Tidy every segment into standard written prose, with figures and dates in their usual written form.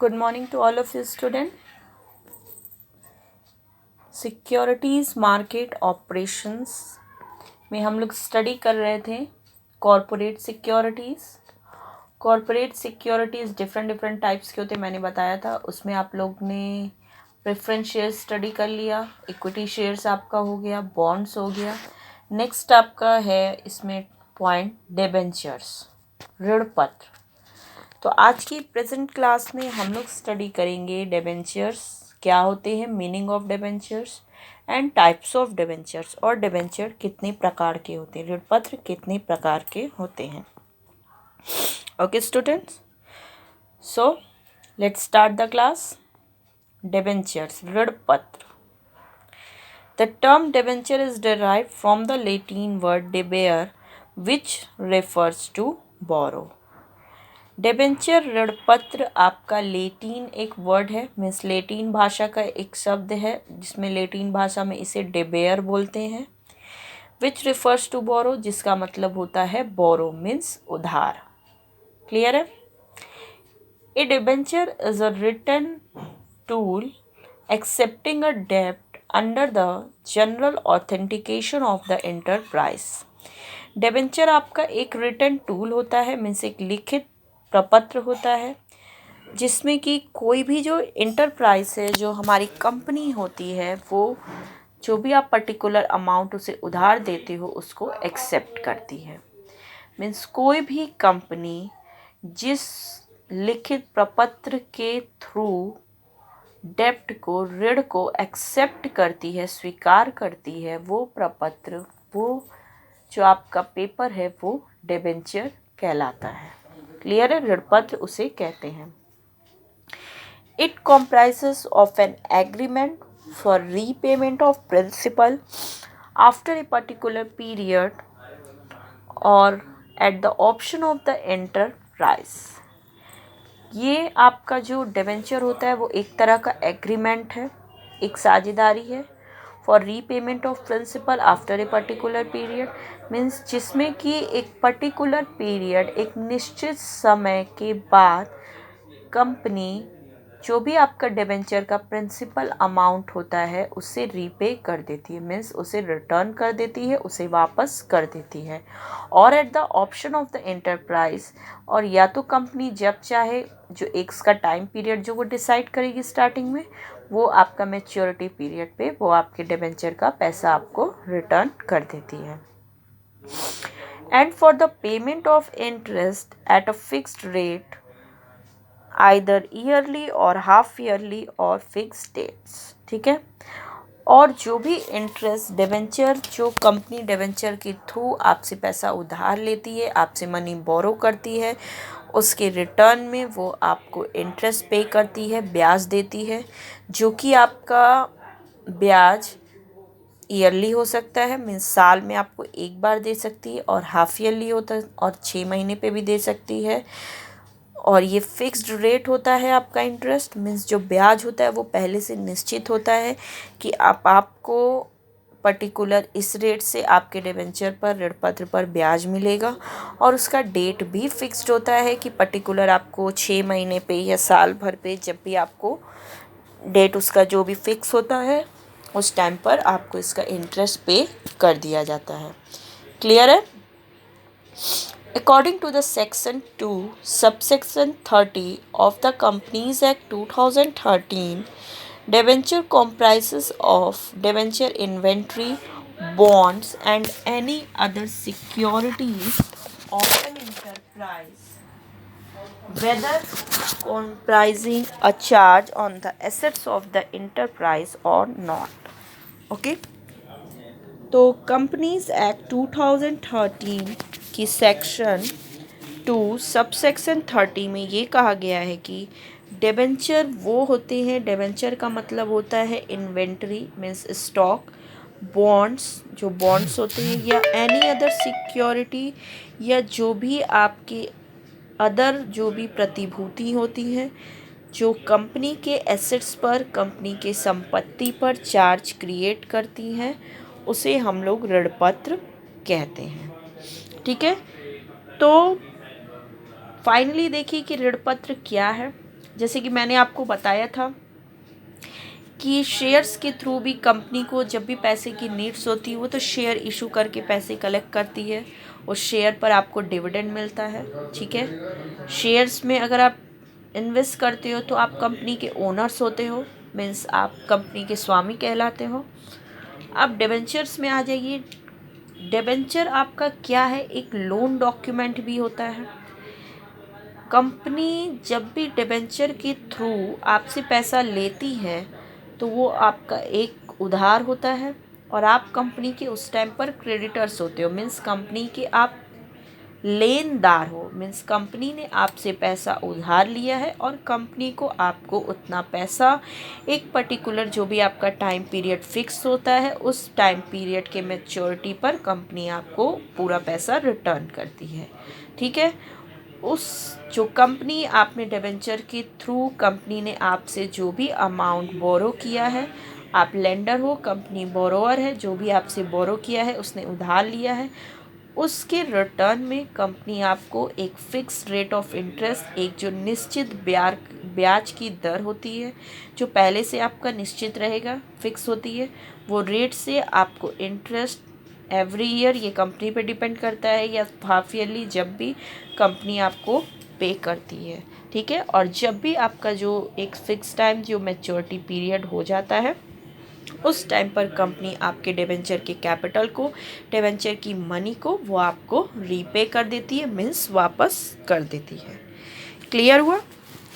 Good morning to all of you student. Securities market operations में हम लोग study कर रहे थे corporate securities. Corporate securities different different types के होते मैंने बताया था। उसमें आप लोग ने प्रेफरेंस शेयर्स स्टडी कर लिया, इक्विटी शेयर्स आपका हो गया, बॉन्ड्स हो गया। नेक्स्ट आपका है इसमें पॉइंट डिबेंचर्स, ऋण पत्र। तो आज की प्रेजेंट क्लास में हम लोग स्टडी करेंगे डिबेंचर्स क्या होते हैं, meaning of debentures and types of debentures, और डिबेंचर कितने प्रकार के होते हैं, ऋण पत्र कितने प्रकार के होते हैं। Okay students, so let's start the class. Debentures, ऋण पत्र। The term debenture is derived from the Latin word debere which refers to borrow। Debenture ऋण पत्र आपका लेटिन एक वर्ड है, मीन्स लेटिन भाषा का एक शब्द है जिसमें लेटिन भाषा में इसे डेबेयर बोलते हैं। विच रिफर्स टू बोरो, जिसका मतलब होता है बोरो मीन्स उधार। क्लियर है। A debenture is a written tool accepting a डेब्ट under the general authentication of the enterprise. Debenture आपका एक रिटन टूल होता है, मीन्स एक लिखित प्रपत्र होता है जिसमें कि कोई भी जो इंटरप्राइज है, जो हमारी कंपनी होती है, वो जो भी आप पर्टिकुलर अमाउंट उसे उधार देते हो उसको एक्सेप्ट करती है। मीन्स कोई भी कंपनी जिस लिखित प्रपत्र के थ्रू डेब्ट को, ऋण को एक्सेप्ट करती है, स्वीकार करती है, वो प्रपत्र, वो जो आपका पेपर है वो डिबेंचर कहलाता है। क्लियर है, ऋण पत्र उसे कहते हैं। It comprises of an agreement for repayment of principal after a particular period or at the option of the enterprise। ये आपका जो डिबेंचर होता है वो एक तरह का एग्रीमेंट है, एक साझेदारी है। For repayment of principal after a particular period, means जिसमें कि एक पर्टिकुलर पीरियड, एक निश्चित समय के बाद कंपनी जो भी आपका डिबेंचर का प्रिंसिपल अमाउंट होता है उससे रीपे कर देती है, मीन्स उसे रिटर्न कर देती है, उसे वापस कर देती है। और at the option of the enterprise, और या तो कंपनी जब चाहे, जो एक का टाइम पीरियड जो वो डिसाइड करेगी स्टार्टिंग में, वो आपका मैच्योरिटी पीरियड पे वो आपके डिबेंचर का पैसा आपको रिटर्न कर देती है। And for the payment of interest at a fixed rate either yearly और हाफ ईयरली और फिक्स डेट्स। ठीक है। और जो भी इंटरेस्ट डिबेंचर, जो कंपनी डिबेंचर के थ्रू आपसे पैसा उधार लेती है, आपसे मनी बोरो करती है, उसके रिटर्न में वो आपको इंटरेस्ट पे करती है, ब्याज देती है, जो कि आपका ब्याज ईयरली हो सकता है, मीन्स साल में आपको एक बार दे सकती है, और हाफ ईयरली होता है और 6 महीने पे भी दे सकती है। और ये फिक्स्ड रेट होता है आपका इंटरेस्ट, मीन्स जो ब्याज होता है वो पहले से निश्चित होता है कि आपको पर्टिकुलर इस रेट से आपके डिबेंचर पर, ऋण पत्र पर ब्याज मिलेगा। और उसका डेट भी फिक्स्ड होता है कि पर्टिकुलर आपको 6 महीने पे या साल भर पे, जब भी आपको डेट उसका जो भी फिक्स होता है उस टाइम पर आपको इसका इंटरेस्ट पे कर दिया जाता है। क्लियर है। According to the Section 2, Subsection 30 of the Companies Act 2013, debenture comprises of debenture inventory, bonds, and any other securities of an enterprise, whether comprising a charge on the assets of the enterprise or not. Okay? तो companies act 2013 की section 2 subsection 30 में ये कहा गया है कि debenture वो होते हैं, डिबेंचर का मतलब होता है इन्वेंटरी मीन्स स्टॉक, बॉन्ड्स जो बॉन्ड्स होते हैं, या एनी अदर सिक्योरिटी, या जो भी आपकी अदर जो भी प्रतिभूति होती हैं जो कंपनी के एसेट्स पर, कंपनी के संपत्ति पर चार्ज क्रिएट करती हैं, उसे हम लोग ऋण पत्र कहते हैं। ठीक है। तो फाइनली देखिए कि ऋण पत्र क्या है। जैसे कि मैंने आपको बताया था कि शेयर्स के थ्रू भी कंपनी को जब भी पैसे की नीड्स होती है वो तो शेयर इशू करके पैसे कलेक्ट करती है, उस शेयर पर आपको डिविडेंड मिलता है। ठीक है, शेयर्स में अगर आप इन्वेस्ट करते हो तो आप कंपनी के ओनर्स होते हो, मीन्स आप कंपनी के स्वामी कहलाते हो। अब डिबेंचर्स में आ जाइए। डिबेंचर आपका क्या है, एक लोन डॉक्यूमेंट भी होता है। कंपनी जब भी डिबेंचर के थ्रू आपसे पैसा लेती है तो वो आपका एक उधार होता है और आप कंपनी के उस टाइम पर क्रेडिटर्स होते हो, मीन्स कंपनी के आप लेनदार हो। मीन्स कंपनी ने आपसे पैसा उधार लिया है और कंपनी को आपको उतना पैसा एक पर्टिकुलर जो भी आपका टाइम पीरियड फिक्स होता है उस टाइम पीरियड के मैच्योरिटी पर कंपनी आपको पूरा पैसा रिटर्न करती है। ठीक है, उस जो कंपनी आपने डिबेंचर के थ्रू कंपनी ने आपसे जो भी अमाउंट बोरो किया है, आप लेंडर हो, कंपनी बोरोअर है, जो भी आपसे बोरो किया है उसने उधार लिया है, उसके रिटर्न में कंपनी आपको एक फिक्स रेट ऑफ इंटरेस्ट, एक जो निश्चित ब्याज की दर होती है जो पहले से आपका निश्चित रहेगा, फिक्स होती है, वो रेट से आपको इंटरेस्ट एवरी ईयर, ये कंपनी पे डिपेंड करता है, या हाफ ईयरली जब भी कंपनी आपको पे करती है। ठीक है, और जब भी आपका जो एक फिक्स टाइम जो मैच्योरिटी पीरियड हो जाता है उस टाइम पर कंपनी आपके डिबेंचर के कैपिटल को, डिबेंचर की मनी को वो आपको रीपे कर देती है, मीन्स वापस कर देती है। क्लियर हुआ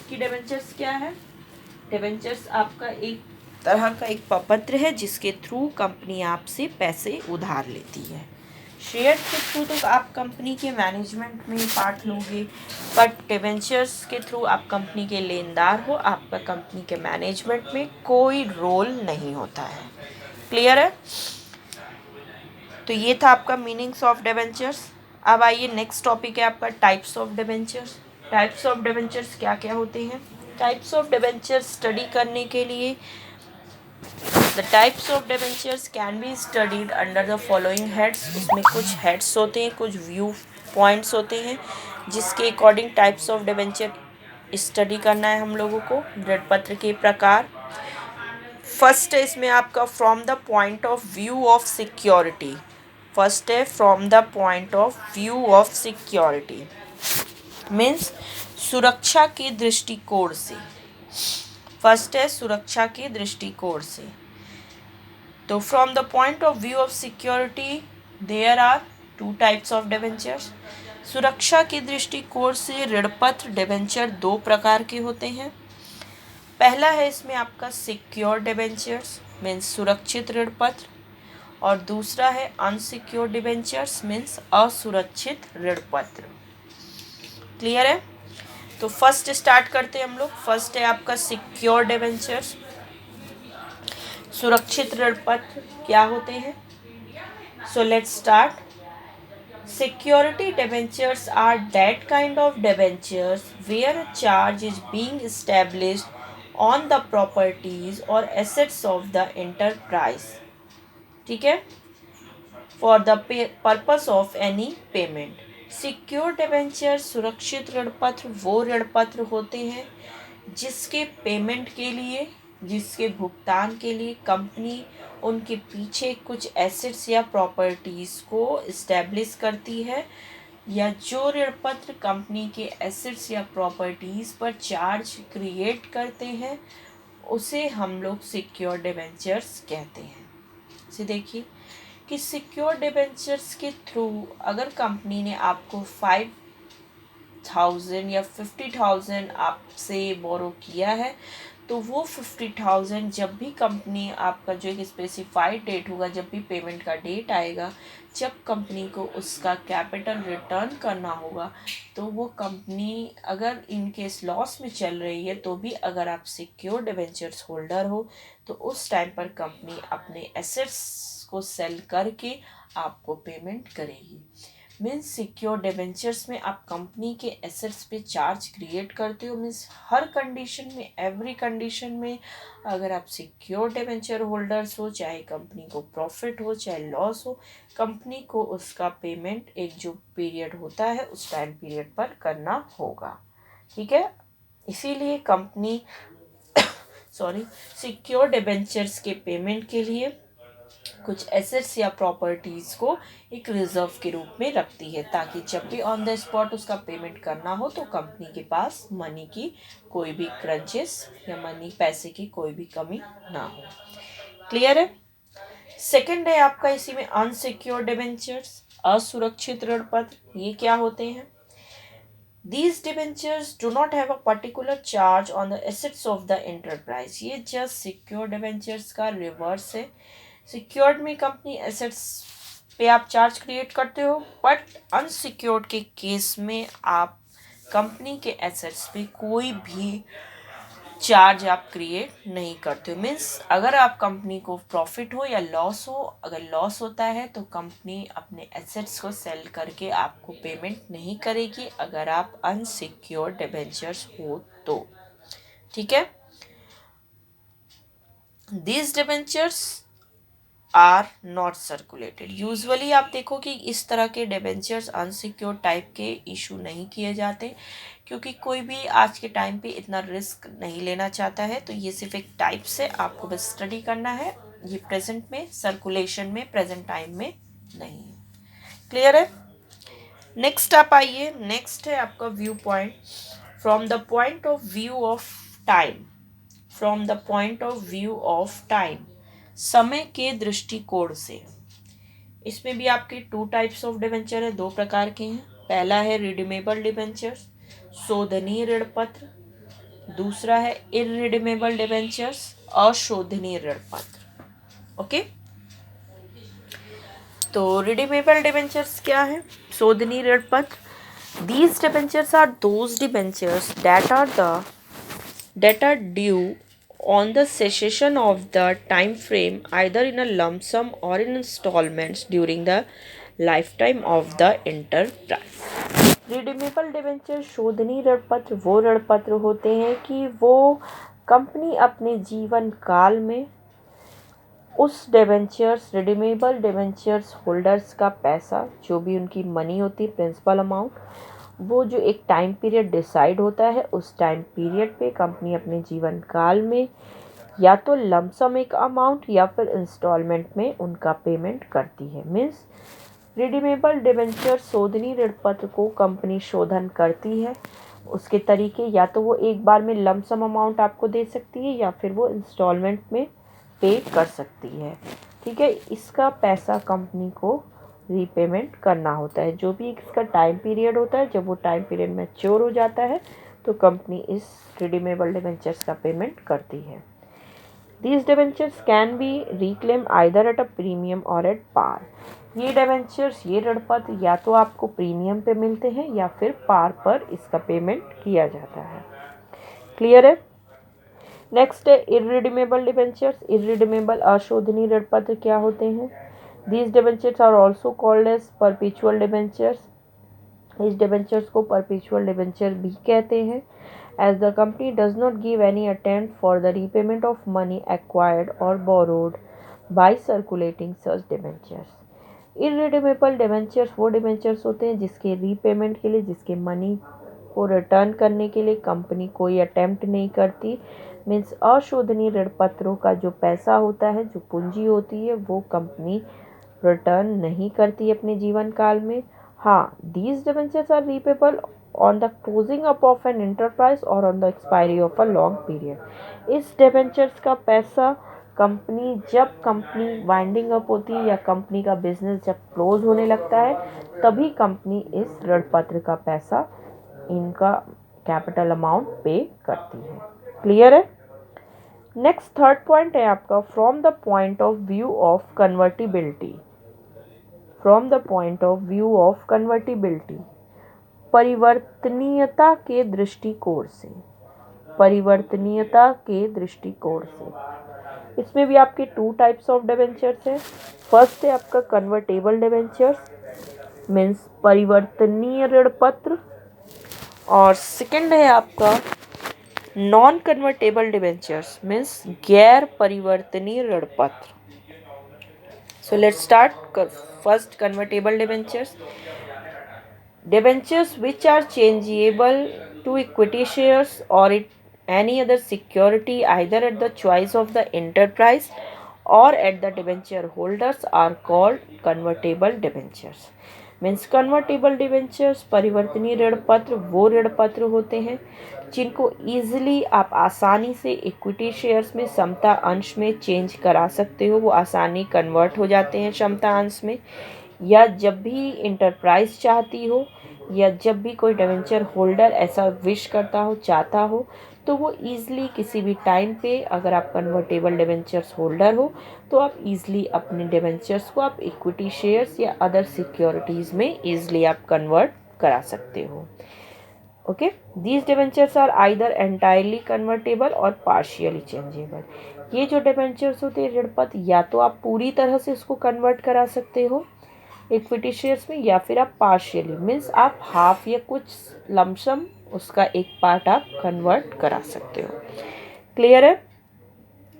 कि डिबेंचर्स क्या है? डिबेंचर्स आपका एक तरह का एक प्रपत्र है जिसके थ्रू कंपनी आपसे पैसे उधार लेती है। शेयर के थ्रू तो आप कंपनी के मैनेजमेंट में पार्ट लोगे, बट डिबेंचर्स के थ्रू आप कंपनी के लेनदार हो, आपका कंपनी के मैनेजमेंट में कोई रोल नहीं होता है। क्लियर है? तो ये था आपका मीनिंग्स ऑफ डिबेंचर्स। अब आइए नेक्स्ट टॉपिक है आपका types of debentures. Types of debentures क्या क्या होते हैं? टाइप्स ऑफ डिबेंचर्स स्टडी करने के लिए the types of debentures can be studied under the following heads. उसमें कुछ हेड्स होते हैं, कुछ व्यू पॉइंट्स होते हैं जिसके according types of debenture study करना है हम लोगों को। ऋणपत्र के प्रकार, फर्स्ट है इसमें आपका from the point of view of security. First है from the point of view of security, means सुरक्षा के दृष्टिकोण से। फर्स्ट है सुरक्षा के दृष्टिकोण से। तो from the point of view of security there are two types of debentures. सुरक्षा के दृष्टिकोण से ऋणपत्र डिबेंचर दो प्रकार के होते हैं। पहला है इसमें आपका सिक्योर डिबेंचर्स, मीन्स सुरक्षित ऋणपत्र, और दूसरा है अनसिक्योर डिबेंचर्स, मीन्स असुरक्षित ऋणपत्र। क्लियर है? तो फर्स्ट स्टार्ट करते हैं हम लोग। फर्स्ट है आपका सिक्योर डिबेंचर्स। सुरक्षित ऋणपत्र क्या होते हैं? So let's start. Security debentures are that kind of debentures where a charge is being established on the properties or assets of the enterprise. ठीक है? For the purpose of any payment. Secure debenture सुरक्षित ऋणपत्र वो ऋणपत्र होते हैं जिसके payment के लिए, जिसके भुगतान के लिए कंपनी उनके पीछे कुछ एसेट्स या प्रॉपर्टीज़ को इस्टेब्लिश करती है, या जो ऋणपत्र कंपनी के एसेट्स या प्रॉपर्टीज़ पर चार्ज क्रिएट करते हैं उसे हम लोग सिक्योर डिबेंचर्स कहते हैं। इसे देखिए कि सिक्योर डिबेंचर्स के थ्रू अगर कंपनी ने आपको 5,000 या 50,000 आपसे बोरो किया है तो वो 50,000 जब भी कंपनी आपका जो एक स्पेसिफाइड डेट होगा, जब भी पेमेंट का डेट आएगा, जब कंपनी को उसका कैपिटल रिटर्न करना होगा, तो वो कंपनी अगर इन केस लॉस में चल रही है तो भी अगर आप सिक्योर डिबेंचर्स होल्डर हो तो उस टाइम पर कंपनी अपने एसेट्स को सेल करके आपको पेमेंट करेगी। मीन्स सिक्योर डिबेंचर्स में आप कंपनी के एसेट्स पे चार्ज क्रिएट करते हो। मीन्स हर कंडीशन में, एवरी कंडीशन में अगर आप सिक्योर डिबेंचर होल्डर्स हो, चाहे कंपनी को प्रॉफिट हो चाहे लॉस हो, कंपनी को उसका पेमेंट एक जो पीरियड होता है उस टाइम पीरियड पर करना होगा। ठीक है, इसीलिए कंपनी सिक्योर डिबेंचर्स के पेमेंट के लिए कुछ एसेट्स या प्रॉपर्टीज को एक रिजर्व के रूप में रखती है, ताकि जब भी ऑन द स्पॉट उसका पेमेंट करना हो तो कंपनी के पास मनी की कोई भी क्रंचेस या पैसे की कोई भी कमी ना हो। क्लियर है? सेकंड है आपका इसी में अनसिक्योर्ड डिबेंचर्स, असुरक्षित ऋण पत्र। ये क्या होते हैं? These debentures do not have a particular charge on the assets of the enterprise. ये just secured debentures का रिवर्स है। सिक्योर्ड में कंपनी एसेट्स पे आप चार्ज क्रिएट करते हो, बट अनसिक्योर्ड के केस में आप कंपनी के एसेट्स पे कोई भी चार्ज आप क्रिएट नहीं करते हो। मीन्स अगर आप कंपनी को प्रॉफिट हो या लॉस हो, अगर लॉस होता है तो कंपनी अपने एसेट्स को सेल करके आपको पेमेंट नहीं करेगी, अगर आप अनसिक्योर्ड डिबेंचर्स हो तो। ठीक है? These debentures are not circulated. Usually आप देखो कि इस तरह के डिबेंचर्स अनसिक्योर टाइप के इशू नहीं किए जाते, क्योंकि कोई भी आज के टाइम पे इतना रिस्क नहीं लेना चाहता है। तो ये सिर्फ एक टाइप से आपको बस स्टडी करना है, ये प्रेजेंट में सर्कुलेशन में, प्रेजेंट टाइम में नहीं है। क्लियर है? नेक्स्ट आप आइए, नेक्स्ट है आपका view point from the point of view of time. From the point of view of time, समय के दृष्टिकोण से। इसमें भी आपके टू टाइप्स ऑफ डिबेंचर है, दो प्रकार के हैं। पहला है रिडीमेबल डिबेंचर्स, शोधनीय ऋण पत्र। दूसरा है इररिडीमेबल डिबेंचर्स, अशोधनीय ऋण पत्र। ओके, तो रिडीमेबल डिबेंचर्स क्या है? शोधनीय ऋण पत्र। These debentures are those debentures that are due on the cessation of the time frame, either in a lump sum or in installments during the lifetime of the enterprise. Redeemable debenture शोधनीय ऋण पत्र वो ऋण पत्र होते हैं कि वो कंपनी अपने जीवन काल में उस डिबेंचर्स, रिडीमेबल डिबेंचर्स होल्डर्स का पैसा, जो भी उनकी मनी होती है, प्रिंसिपल अमाउंट, वो जो एक टाइम पीरियड डिसाइड होता है, उस टाइम पीरियड पे कंपनी अपने जीवन काल में या तो लमसम एक अमाउंट या फिर इंस्टॉलमेंट में उनका पेमेंट करती है। मीन्स रिडीमेबल डिबेंचर शोधनीय ऋण पत्र को कंपनी शोधन करती है। उसके तरीके या तो वो एक बार में लमसम अमाउंट आपको दे सकती है या फिर वो इंस्टॉलमेंट में पे कर सकती है। ठीक है, इसका पैसा कंपनी को रीपेमेंट करना होता है। जो भी इसका टाइम पीरियड होता है, जब वो टाइम पीरियड मैच्योर हो जाता है तो कंपनी इस रिडीमेबल डिबेंचर्स का पेमेंट करती है। These debentures can be reclaimed either at a premium or at par. ये डिबेंचर्स, ये ऋण पत्र या तो आपको प्रीमियम पे मिलते हैं या फिर पार पर इसका पेमेंट किया जाता है। क्लियर है? नेक्स्ट है इररिडीमेबल डिबेंचर्स। इररिडीमेबल अशोधनीय ऋण पत्र क्या होते हैं? These debentures are also called as perpetual debentures. इस डिबेंचर्स को परपेचुअल डिबेंचर भी कहते हैं, as the company does not give any attempt for the repayment of money acquired or borrowed by circulating such debentures. Irredeemable debentures वो debentures होते हैं जिसके repayment के लिए, जिसके मनी को रिटर्न करने के लिए कंपनी कोई अटेम्प्ट नहीं करती। मीन्स अशोधनीय ऋण पत्रों का जो पैसा होता है, जो पूंजी होती है, वो कंपनी रिटर्न नहीं करती अपने जीवन काल में। हाँ, these debentures are repayable on the closing up of an enterprise or on the expiry of a long period. इस डिबेंचर्स का पैसा कंपनी, जब कंपनी वाइंडिंग अप होती है या कंपनी का बिजनेस जब क्लोज होने लगता है, तभी कंपनी इस ऋण पत्र का पैसा, इनका कैपिटल अमाउंट पे करती है। क्लियर है? नेक्स्ट थर्ड पॉइंट है आपका from the point of view of convertibility. From the point of view of convertibility, परिवर्तनीयता के दृष्टिकोण से। परिवर्तनीयता के दृष्टिकोण से इसमें भी आपके टू टाइप्स ऑफ डिबेंचर्स हैं। फर्स्ट है आपका कन्वर्टेबल डिबेंचर्स, मीन्स परिवर्तनीय ऋण पत्र, और सेकंड है आपका नॉन कन्वर्टेबल डिबेंचर्स, मीन्स गैर परिवर्तनीय ऋण पत्र। So let's start. First, convertible debentures. Debentures which are changeable to equity shares or any other security either at the choice of the enterprise or at the debenture holders are called convertible debentures. Means convertible debentures परिवर्तनीय ऋण पत्र वो ऋण पत्र होते हैं जिनको easily आप आसानी से इक्विटी शेयर्स में समता अंश में चेंज करा सकते हो, वो आसानी कन्वर्ट हो जाते हैं समता अंश में, या जब भी इंटरप्राइज चाहती हो या जब भी कोई डिवेंचर होल्डर ऐसा विश करता हो, चाहता हो, तो वो ईज़िली किसी भी टाइम पे अगर आप कन्वर्टेबल डिवेंचर्स होल्डर हो तो आप ईज़िली अपने डिवेंचर्स को आप इक्विटी शेयर्स या अदर सिक्योरिटीज़ में ईज़िली आप कन्वर्ट करा सकते हो. Okay, these debentures are either entirely convertible और पार्शियली चेंजेबल. ये जो डिवेंचर्स होते हैं ऋण पत्र, या तो आप पूरी तरह से इसको कन्वर्ट करा सकते हो इक्विटी शेयर्स में, या फिर आप पार्शियली मीन्स आप हाफ या कुछ लमसम उसका एक पार्ट आप कन्वर्ट करा सकते हो. क्लियर है.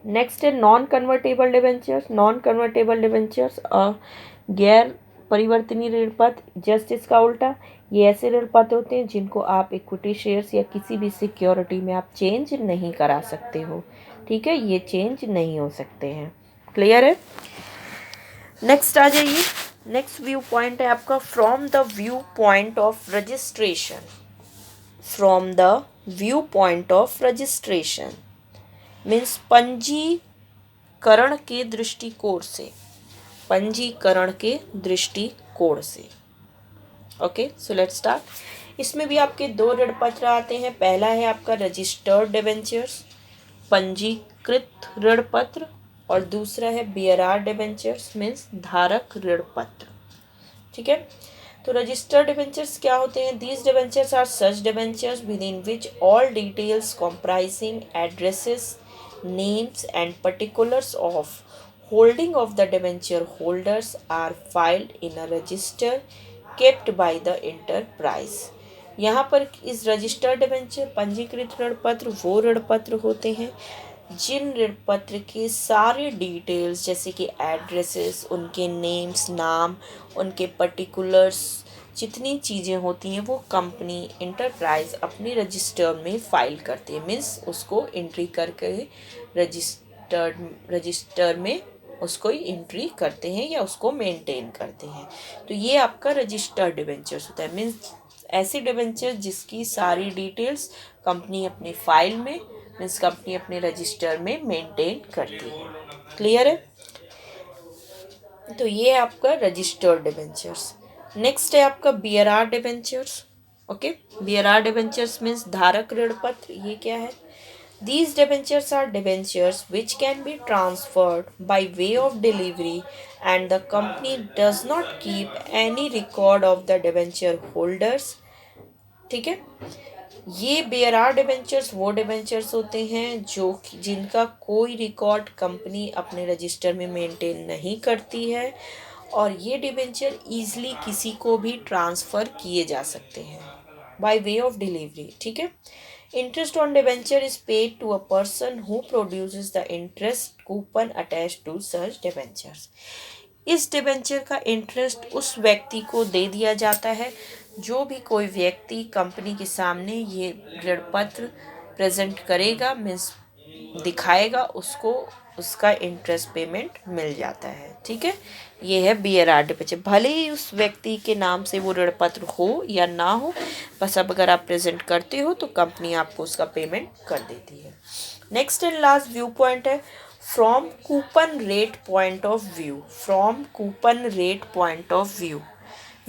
नेक्स्ट है non convertible debentures. Non convertible debentures गैर परिवर्तनीय ऋण पत्र, जस्ट इसका उल्टा. ये ऐसे ऋण पत्र होते हैं जिनको आप इक्विटी शेयर्स या किसी भी सिक्योरिटी में आप चेंज नहीं करा सकते हो. ठीक है, ये चेंज नहीं हो सकते हैं. क्लियर है. नेक्स्ट आ जाइए. नेक्स्ट व्यू पॉइंट है आपका from the view point of registration. From the view point of registration means पंजीकरण के दृष्टिकोण से. पंजीकरण के दृष्टिकोण से. Okay, so let's start. इसमें भी आपके दो ऋण पत्र आते हैं. पहला है आपका रजिस्टर्ड डिवेंचर्स, पंजीकृत ऋण पत्र, और दूसरा है बीआरआर डिवेंचर्स मीन्स धारक ऋण पत्र. ठीक है. तो रजिस्टर्ड डिवेंचर्स क्या होते हैं? These debentures are such debentures with in which all details comprising addresses, names and particulars of holding of the debenture holders are filed in a register kept by the enterprise. यहाँ पर इस registered debenture पंजीकृत ऋण पत्र वो ऋण पत्र होते हैं जिन ऋण पत्र के सारे डिटेल्स जैसे कि एड्रेसेस, उनके नेम्स, नाम, उनके पर्टिकुलर्स, जितनी चीज़ें होती हैं वो कंपनी एंटरप्राइज अपनी रजिस्टर में फाइल करती है. मीन्स उसको एंट्री करके रजिस्टर में उसको एंट्री करते हैं या उसको मेंटेन करते हैं. तो ये आपका रजिस्टर्ड डिवेंचर्स होता है. मीन्स ऐसे डिवेंचर जिसकी सारी डिटेल्स कंपनी अपने फाइल में मीन्स कंपनी अपने रजिस्टर में मेंटेन करती है. क्लियर है. तो ये है आपका रजिस्टर्ड डिवेंचर्स. नेक्स्ट है आपका बीआरआर डिवेंचर्स. ओके, बीआरआर डिवेंचर्स मीन्स धारक ऋण पत्र. ये क्या है? These debentures are debentures which can be transferred by way of delivery and the company does not keep any record of the debenture holders. ठीक है. ये बीआरआर डिवेंचर्स वो डिवेंचर्स होते हैं जो जिनका कोई रिकॉर्ड कंपनी अपने रजिस्टर में मेंटेन नहीं करती है और ये डिवेंचर ईजिली किसी को भी ट्रांसफ़र किए जा सकते हैं बाय वे ऑफ डिलीवरी. ठीक है. Interest on debenture is paid to a person who produces the interest coupon attached to such debentures. इस डिबेंचर का इंटरेस्ट उस व्यक्ति को दे दिया जाता है जो भी कोई व्यक्ति कंपनी के सामने ये ऋण पत्र प्रेजेंट करेगा मीन्स दिखाएगा, उसको उसका इंटरेस्ट पेमेंट मिल जाता है. ठीक है. ये है बीआरआर डिबेंचर. भले ही उस व्यक्ति के नाम से वो ऋण पत्र हो या ना हो, बस अब अगर आप प्रेजेंट करते हो तो कंपनी आपको उसका पेमेंट कर देती है. Next and last view point है from coupon rate point of view. From coupon rate point of view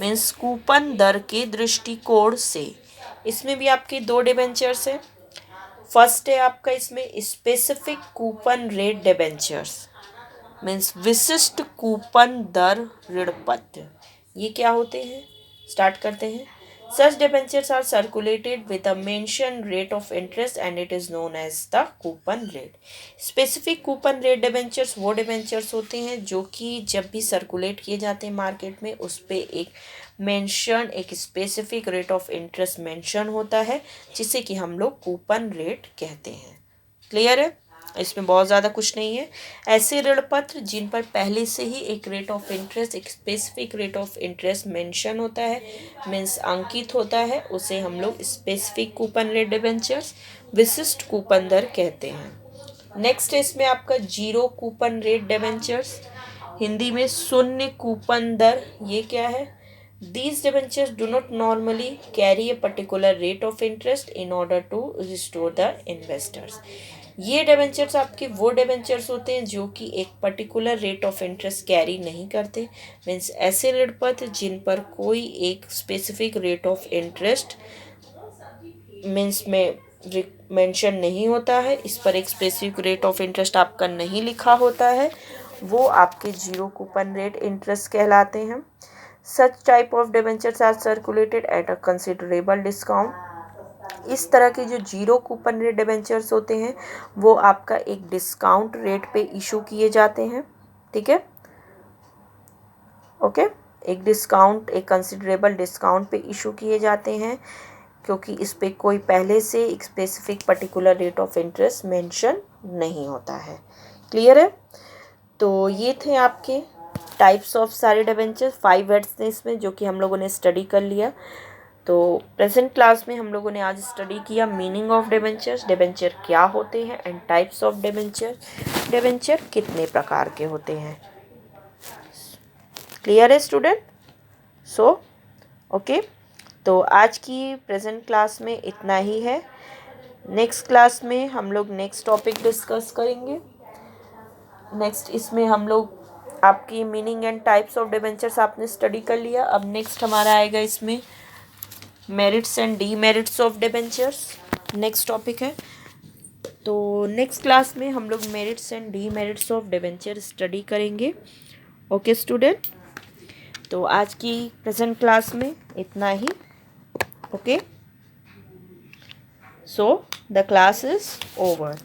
means coupon दर के दृष्टिकोण से. इसमें भी आपके दो डिबेंचर्स हैं. फर्स्ट है आपका इसमें specific coupon rate debentures means विशिष्ट कूपन दर ऋण पत्र. ये क्या होते हैं? स्टार्ट करते हैं. Such debentures are circulated with a mention rate of interest and it is known as the coupon rate. Specific coupon rate debentures वो डिबेंचर्स होते हैं जो कि जब भी सर्कुलेट किए जाते हैं मार्केट में उस पर एक मेंशन, एक specific rate of interest mention होता है जिसे कि हम लोग कूपन रेट कहते हैं. क्लियर है. इसमें बहुत ज़्यादा कुछ नहीं है। ऐसे ऋण पत्र जिन पर पहले से ही एक रेट ऑफ इंटरेस्ट, एक specific rate of interest mention होता है, मीन्स अंकित होता है, उसे हम लोग स्पेसिफिक कूपन रेट डिबेंचर्स, विशिष्ट कूपन दर कहते हैं। नेक्स्ट है इसमें आपका zero coupon rate debentures, Hindi में शून्य कूपन दर। ये क्या है? These debentures do not normally carry a particular rate of interest in order to restore the investors. ये डिबेंचर्स आपके वो डिबेंचर्स होते हैं जो कि एक particular rate of interest carry नहीं करते, मीन्स ऐसे ऋण पत्र जिन पर कोई एक specific rate of interest means में मेंशन नहीं होता है, इस पर एक स्पेसिफिक रेट ऑफ इंटरेस्ट आपका नहीं लिखा होता है, वो आपके जीरो कूपन रेट इंटरेस्ट कहलाते हैं। Such type of debentures are circulated at a considerable discount. इस तरह के जो जीरो कूपन रेट डिबेंचर्स होते हैं वो आपका एक डिस्काउंट रेट पे इशू किए जाते हैं, ठीक है, ओके। एक डिस्काउंट, एक कंसिडरेबल डिस्काउंट पे इशू किए जाते हैं क्योंकि इस पे कोई पहले से एक specific particular rate of interest mention नहीं होता है। क्लियर है? तो ये थे आपके टाइप्स ऑफ सारे डिबेंचर, 5 वर्ड्स थे इसमें जो कि हम लोगों ने स्टडी कर लिया। तो प्रेजेंट क्लास में हम लोगों ने आज स्टडी किया मीनिंग ऑफ डिबेंचर्स, डिबेंचर क्या होते हैं, and types of debenture, debenture कितने प्रकार के होते हैं। क्लियर है स्टूडेंट? सो ओके, तो आज की प्रेजेंट क्लास में इतना ही है। नेक्स्ट क्लास में हम लोग नेक्स्ट टॉपिक डिस्कस करेंगे। नेक्स्ट इसमें हम लोग आपकी meaning and types of debentures आपने स्टडी कर लिया। अब नेक्स्ट हमारा आएगा इसमें merits and demerits of debentures, next topic है। तो नेक्स्ट क्लास में हम लोग merits and demerits of debenture study करेंगे। ओके स्टूडेंट, तो आज की प्रेजेंट क्लास में इतना ही। Okay, so the class is over.